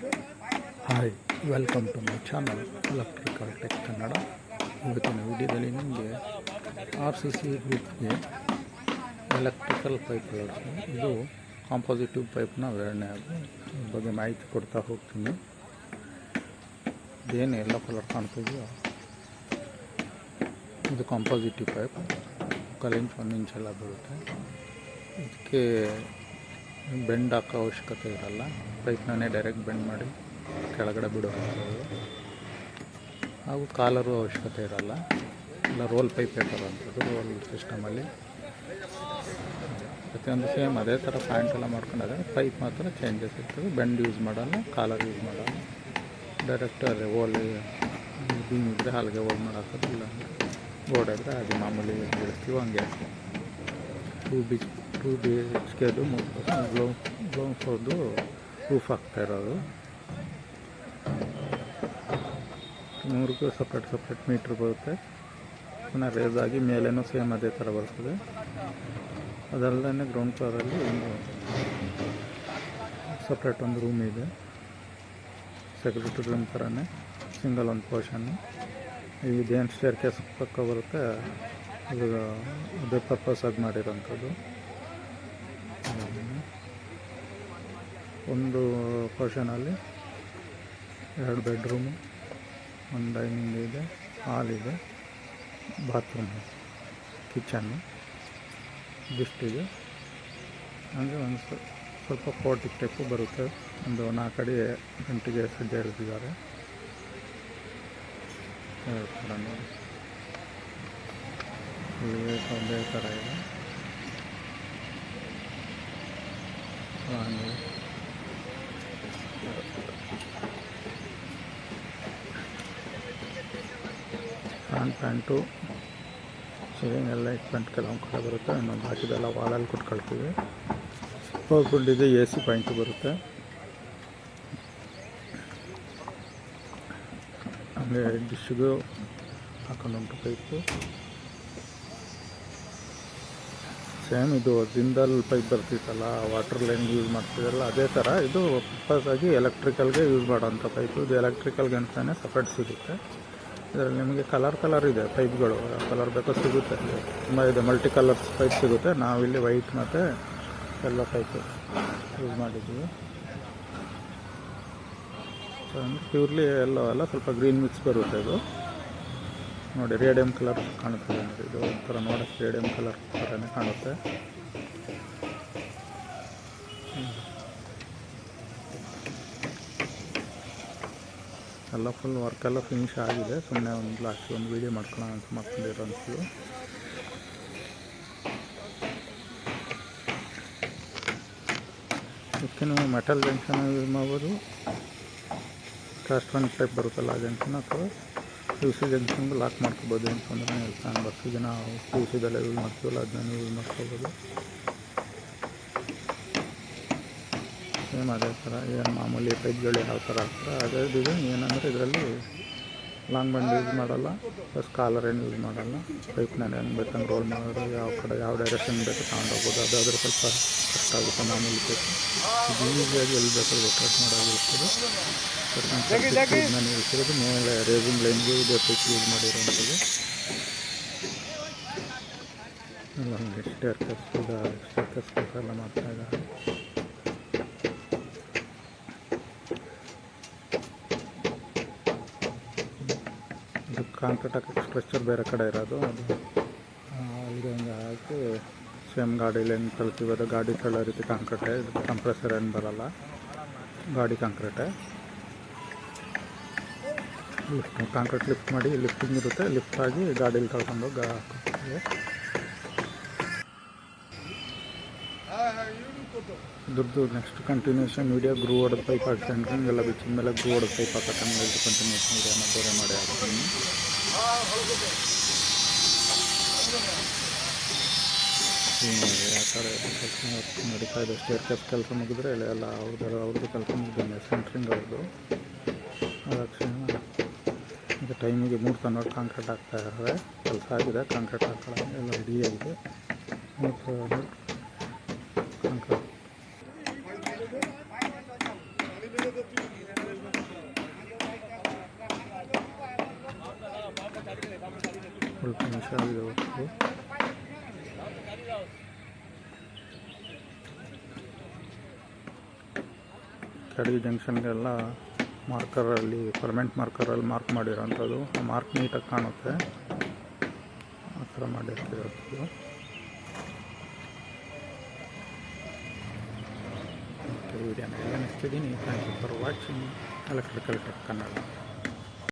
Hi, welcome to my channel electrical tech Kannada. ಇವತ್ತಿನ ವಿಡಿಯೋದಲ್ಲಿ ನಿಮಗೆ RCC ಗ್ರೂಪ್ಗೆ ಎಲೆಕ್ಟ್ರಿಕಲ್ ಪೈಪ್ ಇದು ಕಾಂಪೋಸಿಟಿವ್ ಪೈಪ್ನ ವಿವರಣೆ ಬಗ್ಗೆ ಮಾಹಿತಿ ಕೊಡ್ತಾ ಹೋಗ್ತೀನಿ. ಇದೇನು ಎಲ್ಲ ಕಲರ್ ಕಾಣ್ತಿದೆಯೋ ಇದು ಕಾಂಪೋಸಿಟಿವ್ ಪೈಪ್. 1 ಇಂಚ್ 1 ಇಂಚ್ ಎಲ್ಲ ಬರುತ್ತೆ. ಇದಕ್ಕೆ ಬೆಂಡ್ ಹಾಕೋ ಅವಶ್ಯಕತೆ ಇರಲ್ಲ. ಪೈಪ್ನೇ ಡೈರೆಕ್ಟ್ ಬೆಂಡ್ ಮಾಡಿ ಕೆಳಗಡೆ ಬಿಡುವಂಥದ್ದು. ಹಾಗೂ ಕಾಲರು ಅವಶ್ಯಕತೆ ಇರಲ್ಲ. ಇಲ್ಲ ರೋಲ್ ಪೈಪ್ ಇರೋವಂಥದ್ದು. ರೋಲ್ ಸಿಸ್ಟಮಲ್ಲಿ ಪ್ರತಿಯೊಂದು ಸೇಮ್ ಅದೇ ಥರ ಪ್ಯಾಂಟ್ ಎಲ್ಲ ಮಾಡ್ಕೊಂಡಾಗ ಪೈಪ್ ಮಾತ್ರ ಚೇಂಜಸ್ ಇರ್ತದೆ. ಬೆಂಡ್ ಯೂಸ್ ಮಾಡಲ್ಲ, ಕಾಲರ್ ಯೂಸ್ ಮಾಡಲ್ಲ. ಡೈರೆಕ್ಟ್ ಅದೇ ಓಲ್ ಬೀಮ್ ಇದ್ದರೆ ಹಾಲಿಗೆ ಓಲ್ ಮಾಡಾಕೋದು, ಇಲ್ಲ ಬೋರ್ಡ್ ಇದ್ದರೆ ಅದು ಮಾಮೂಲಿ ಬೆಳೆಸ್ತೀವಿ ಹಂಗೆ. 2 BHK ಗ್ರೌಂಡ್ ಫ್ಲೋರ್ದು ರೂಫ್ ಆಗ್ತಾ ಇರೋದು. 3ಕ್ಕೂ ಸಪ್ರೇಟ್ ಮೀಟ್ರ್ ಬರುತ್ತೆ. ಪುನಃ ರೇಸ್ ಆಗಿ ಮೇಲೇನೂ ಸೇಮ್ ಅದೇ ಥರ ಬರ್ತದೆ. ಅದಲ್ಲದೆ ಗ್ರೌಂಡ್ ಫ್ಲೋರಲ್ಲಿ ಸಪ್ರೇಟ್ ಒಂದು ರೂಮ್ ಇದೆ. ಸೆಕ್ಯೂರಿಟಿ ರೂಮ್ ಥರನೇ ಸಿಂಗಲ್ ಒಂದು ಪೋರ್ಷನ್ನು. ಇದೇನು ಸ್ಟೇರ್ ಕೇಸ್ ಪಕ್ಕ ಬರುತ್ತೆ, ಅದು ಅದೇ ಪರ್ಪಸಾಗಿ ಮಾಡಿರೋಂಥದ್ದು. ಒಂದು ಪೋರ್ಷನಲ್ಲಿ 2 ಬೆಡ್ರೂಮು, 1 ಡೈನಿಂಗ್ ಇದೆ, ಹಾಲ್ ಇದೆ, ಬಾತ್ರೂಮ್, ಕಿಚನ್ನು ಇದಿಷ್ಟಿದೆ. ಅಂದರೆ ಒಂದು ಸ್ವಲ್ಪ ಪೋರ್ಟಿಕ್ ಟೈಪು ಬರುತ್ತೆ. ಒಂದು 4 ಅಡಿ ಗಂಟೆಗೆ ಸಜ್ಜೆ ಹಿಡಿದಿದ್ದಾರೆ. ಥರ ನೋಡಿ, ಇಲ್ಲಿ ಒಂದೇ ಥರ ಇದೆ. ಫ್ರಂಟ್ ಪ್ಯಾಂಟು ಸೀಲಿಂಗ್ ಎಲ್ಲ ಇಕ್ವಿಪ್ಮೆಂಟ್ ಕೆಲವೊಂದು ಕಡೆ ಬರುತ್ತೆ. ಇನ್ನೊಂದು ಬಾಕಿದೆಲ್ಲ ವಾಲಲ್ಲಿ ಕೊಟ್ಕೊಳ್ತೀವಿ. ಹೋಗ್ಬಿಟ್ಟಿದೆ AC ಪಾಯಿಂಟು ಬರುತ್ತೆ. ಹಾಗೆ ಡಿಶ್ಶಿಗೂ ಹಾಕೊಂಡುಂಟು ಪೈಪು. ಸೇಮ್ ಇದು ಜಿಂದಾಲ್ ಪೈಪ್ ಬರ್ತಿತ್ತಲ್ಲ, ವಾಟರ್ ಲೈನ್ ಯೂಸ್ ಮಾಡ್ತಿದ್ದಲ್ಲ, ಅದೇ ಥರ ಇದು ಪರ್ಪಸಾಗಿ ಎಲೆಕ್ಟ್ರಿಕಲ್ಗೆ ಯೂಸ್ ಮಾಡೋಂಥ ಪೈಪು. ಇದು ಎಲೆಕ್ಟ್ರಿಕಲ್ಗೆ ಅಂತಲೇ ಸಪ್ರೇಟ್ ಸಿಗುತ್ತೆ. ಇದರಲ್ಲಿ ನಿಮಗೆ ಕಲರ್ ಇದೆ ಪೈಪ್ಗಳು. ಯಾವ ಕಲರ್ ಬೇಕೋ ಸಿಗುತ್ತೆ. ತುಂಬ ಇದೆ, ಮಲ್ಟಿ ಕಲರ್ಸ್ ಪೈಪ್ ಸಿಗುತ್ತೆ. ನಾವಿಲ್ಲಿ ವೈಟ್ ಮತ್ತು ಎಲ್ಲ ಪೈಪ್ ಯೂಸ್ ಮಾಡಿದ್ದೀವಿ. ಸೊ ಅಂದರೆ ಪ್ಯೂರ್ಲಿ ಎಲ್ಲೋ ಅಲ್ಲ, ಸ್ವಲ್ಪ ಗ್ರೀನ್ ಮಿಕ್ಸ್ ಬರುತ್ತೆ. ಇದು ನೋಡಿ, ರೇಡಿಯಮ್ ಕಲರ್ ಕಾಣುತ್ತದೆ ನೋಡಿ. ಇದು ಒಂಥರ ನೋಡೋಕ್ಕೆ ರೇಡಿಯಮ್ ಕಲರ್ ಥರನೇ ಕಾಣುತ್ತೆ. ಎಲ್ಲ ಫುಲ್ ವರ್ಕೆಲ್ಲ ಫಿನಿಶ್ ಆಗಿದೆ. ಸುಮ್ಮನೆ ಒಂದು ಲಾಸ್ಟ್ ಒಂದು ವೀಡಿಯೋ ಮಾಡ್ಕೊಳ್ಳೋಣ ಅಂತ ಮಾಡ್ಕೊಂಡಿರೋಂಥದ್ದು. ಇದಕ್ಕೆ ನೀವು ಮೆಟಲ್ ಜಂಕ್ಷನ್ ಯೂಸ್ ಮಾಡ್ಬೋದು. ಕಾಸ್ಟ್ ಟೈಪ್ ಬರುತ್ತಲ್ಲ ಆ ಜಂಕ್ಷನ್, ಅಥವಾ PVC ಜಂಕ್ಷನ್ಗೆ ಲಾಕ್ ಮಾಡ್ಕೋಬೋದು. ಅಂತಂದರೆ ಫ್ಯಾನ್ ಬರ್ತಿದೆ, ನಾವು PVCದೆಲ್ಲ ಯೂಸ್ ಮಾಡ್ತೀವಲ್ಲ ಅದನ್ನ ಯೂಸ್ ಮಾಡ್ಕೋಬೋದು. ಸೇಮ್ ಅದೇ ಥರ ಏನು ಮಾಮೂಲಿ ಪೈಪ್ಗಳು ಯಾವ ಥರ ಆಗ್ತಾರೆ ಅದೇ ಡಿಸೈನ್. ಏನಂದರೆ ಇದರಲ್ಲಿ ಲಾಂಗ್ ಬಂಡ್ ಯೂಸ್ ಮಾಡಲ್ಲ, ಪ್ಲಸ್ ಕಾಲರ್ ಏನು ಯೂಸ್ ಮಾಡಲ್ಲ. ಪೈಪ್ನ ಹೆಂಗೆ ಬೇಕಂಗೆ ರೋಲ್ ಮಾಡೋದು, ಯಾವ ಕಡೆ ಯಾವ ಡೈರೆಕ್ಷನ್ ಬೇಕು ತಗೊಂಡೋಗ್ಬೋದು. ಅದಾದರೆ ಸ್ವಲ್ಪ ಕಷ್ಟ ಆಗುತ್ತೆ. ಮಾಮೂಲಿ ಪೈಪ್ ಇದು ಈಸಿಯಾಗಿ ಎಲ್ಲಿ ಬೇಕಾದ್ರೂ ರೊಟೇಟ್ ಮಾಡೋದಿರ್ತದೆ. ನಾನು ಹೇಳ್ತಿರೋದು ಮೇಲೆ ರೇಸಿಂಗ್ ಲೈನ್ಗೂ ಇದೇ ಪೈಪ್ ಯೂಸ್ ಮಾಡಿರೋಂಥದ್ದು. ಎಲ್ಲ ಹಂಗೆ ಸ್ಟೇರ್ ಕೇಸ್ ಎಲ್ಲ ಮಾಡ್ತಾಯಿದ್ದಾರೆ. ಇದು ಕಾಂಕ್ರೀಟ್ ಹಾಕಿ ಸ್ಟ್ರಕ್ಚರ್ ಬೇರೆ ಕಡೆ ಇರೋದು. ಅದು ಇದು ಹಂಗೆ ಹಾಕಿ ಸೇಮ್ ಗಾಡೀಲಿ ಹೆಂಗೆ ಕಳ್ತೀವಿ ಅದು ಗಾಡಿ ತಳ್ಳೋ ರೀತಿ ಕಾಂಕ್ರೀಟೇ. ಇದು ಕಂಪ್ರೆಸರ್ ಏನು ಬರೋಲ್ಲ, ಗಾಡಿ ಕಾಂಕ್ರೀಟೇ. ಕಾಂಕ್ರೀಟ್ ಲಿಫ್ಟ್ ಮಾಡಿ ಲಿಫ್ಟಿಂಗ್ ಇರುತ್ತೆ. ಲಿಫ್ಟ್ ಆಗಿ ಗಾಡೀಲಿ ಕಳ್ಕೊಂಡೋಗಿ ಹಾಕ್ತೀವಿ. ಇದ್ರದ್ದು ನೆಕ್ಸ್ಟ್ ಕಂಟಿನ್ಯೂಷನ್ ವೀಡಿಯೋ ಗ್ರೂ ಹೊಡೆದ ಪೈಪ್ ಹಾಕ್ಕೊಂಡು ಎಲ್ಲ ಬಿಚ್ಚಿದ ಮೇಲೆ ಗ್ರೂ ಹೊಡೆದ ಪೈಪ್ ಹಾಕಂಗೆ ಕಂಟಿನ್ಯೂಷನ್ ವೀಡಿಯೋನ ಬೇರೆ ಮಾಡಿ ಹಾಕ್ತೀನಿ. ಆ ಥರ ಕೆಲಸ ನಡೀತಾ ಇದೆ. ಸ್ಟೇರ್ ಕೇಸ್ ಕೆಲಸ ಮುಗಿದ್ರೆ ಎಲ್ಲ ಅವ್ರದ್ದು ಕೆಲಸ ಮುಗಿದ್ದೇನೆ, ಸೆಂಟ್ರಿಂಗ್ ಅವ್ರದ್ದು. ಅದಾಕ್ಷಣ ಈಗ ಟೈಮಿಗೆ 3 ಟನ್ ಕಾಂಕ್ರೀಟ್ ಹಾಕ್ತಾ ಇದ್ದಾರೆ. ಕೆಲಸ ಆಗಿದೆ, ಕಾಂಕ್ರೀಟ್ ಹಾಕೊಳ್ಳೋ ಎಲ್ಲ ರೆಡಿಯಾಗಿದೆ. 3 ಕಾಂಕ್ರೀಟ್ ಸ್ವಲ್ಪ ನಿಮಿಷ ಆಗಿದೆ ಹೊತ್ತು. ಕೆಳಗೆ ಜಂಕ್ಷನ್ಗೆಲ್ಲ ಮಾರ್ಕರಲ್ಲಿ ಪರ್ಮನೆಂಟ್ ಮಾರ್ಕರಲ್ಲಿ ಮಾರ್ಕ್ ಮಾಡಿರೋಂಥದ್ದು. ಆ ಮಾರ್ಕ್ ನೀಟಾಗಿ ಕಾಣುತ್ತೆ, ಆ ಥರ ಮಾಡಿರ್ತಿರೋದು. ವಿಡಿಯೋನ ಎಲ್ಲ ನಿಲ್ತಿದ್ದೀನಿ. Thank you for watching electrical tech Kannada.